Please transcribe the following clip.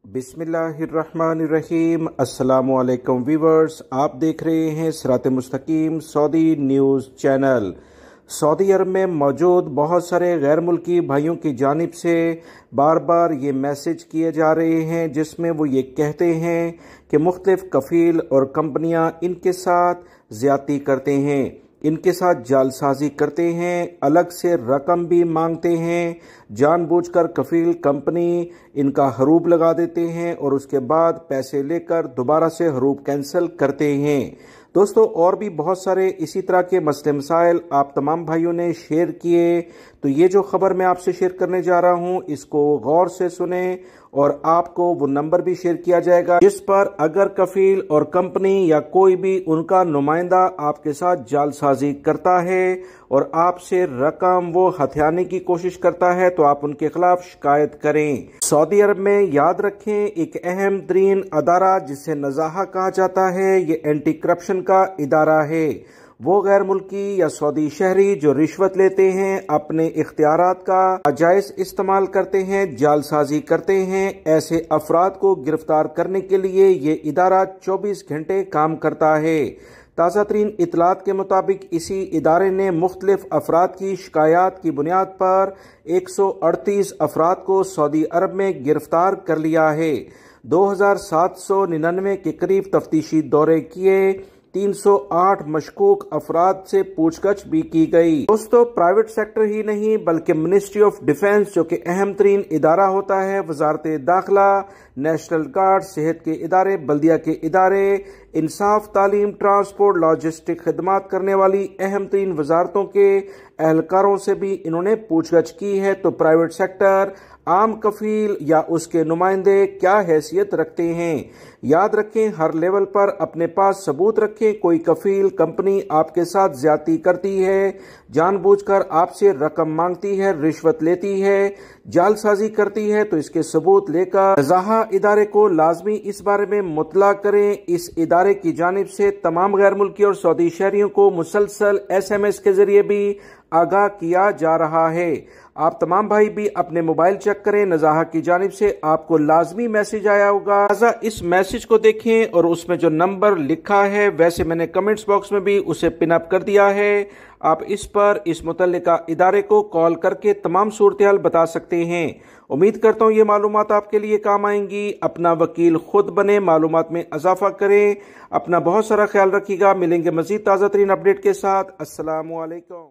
बिस्मिल्लाहिर्रहमानिर्रहीम। अस्सलामु अलैकुम व्यूवर्स, आप देख रहे हैं सिरात मुस्तकीम सऊदी न्यूज़ चैनल। सऊदी अरब में मौजूद बहुत सारे गैर मुल्की भाइयों की जानिब से बार बार ये मैसेज किए जा रहे हैं जिसमें वो ये कहते हैं कि मुख्तलिफ कफ़ील और कंपनियां इनके साथ ज़्यादती करते हैं, इनके साथ जालसाजी करते हैं, अलग से रकम भी मांगते हैं, जानबूझकर कफ़ील कंपनी इनका हरूब लगा देते हैं और उसके बाद पैसे लेकर दोबारा से हरूब कैंसिल करते हैं। दोस्तों, और भी बहुत सारे इसी तरह के मसले मसाइल आप तमाम भाइयों ने शेयर किए, तो ये जो खबर मैं आपसे शेयर करने जा रहा हूँ इसको गौर से सुने और आपको वो नंबर भी शेयर किया जाएगा जिस पर अगर कफील और कंपनी या कोई भी उनका नुमाइंदा आपके साथ जालसाजी करता है और आपसे रकम वो हथियाने की कोशिश करता है तो आप उनके खिलाफ शिकायत करें। सऊदी अरब में याद रखें, एक अहम तरीन अदारा जिसे नज़ाहा कहा जाता है, ये एंटी करप्शन का इदारा है। वो गैर मुल्की या सऊदी शहरी जो रिश्वत लेते हैं, अपने इख्तियारात का नाजायज इस्तेमाल करते हैं, जालसाजी करते हैं, ऐसे अफराद को गिरफ्तार करने के लिए ये इदारा 24 घंटे काम करता है। ताज़ा तरीन इतलात के मुताबिक इसी इदारे ने मुख्तलिफ अफराद की शिकायत की बुनियाद पर 138 अफराद को सऊदी अरब में गिरफ्तार कर लिया है। 2799 के करीब तफ्तीशी दौरे किए, 308 मशकूक अफराद से पूछताछ भी की गई। दोस्तों, प्राइवेट सेक्टर ही नहीं बल्कि मिनिस्ट्री ऑफ डिफेंस जो कि अहम तरीन इदारा होता है, वजारत दाखिला, नेशनल गार्ड, सेहत के इदारे, बल्दिया के इदारे, इंसाफ, तालीम, ट्रांसपोर्ट, लॉजिस्टिक खिदमात करने वाली अहम तरीन वजारतों के एहलकारों से भी इन्होंने पूछताछ की है। तो प्राइवेट सेक्टर, आम कफील या उसके नुमाइंदे क्या हैसियत रखते हैं, याद रखें, हर लेवल पर अपने पास सबूत रखें। कोई कफील कंपनी आपके साथ ज्यादती करती है, जानबूझकर आपसे रकम मांगती है, रिश्वत लेती है, जालसाजी करती है, तो इसके सबूत लेकर नज़ाहा इदारे को लाजमी इस बारे में मुतला करें। इस इदारे की जानिब से तमाम गैर मुल्की और सऊदी शहरियों को मुसलसल SMS के जरिए भी आगाह किया जा रहा है। आप तमाम भाई भी अपने मोबाइल चेक करें, नज़ाहा की जानिब से आपको लाजमी मैसेज आया होगा। लिहाजा इस मैसेज को देखें और उसमें जो नंबर लिखा है, वैसे मैंने कमेंट्स बॉक्स में भी उसे पिन अप कर दिया है। आप इस पर इस मुतल्लिका इदारे को कॉल करके तमाम सूरत हाल बता सकते हैं। उम्मीद करता हूँ ये मालूमात आपके लिए काम आएंगी। अपना वकील खुद बने, मालूमात में इजाफा करें। अपना बहुत सारा ख्याल रखिएगा। मिलेंगे मजीद ताज़ा तरीन अपडेट के साथ। अस्सलामु अलैकुम।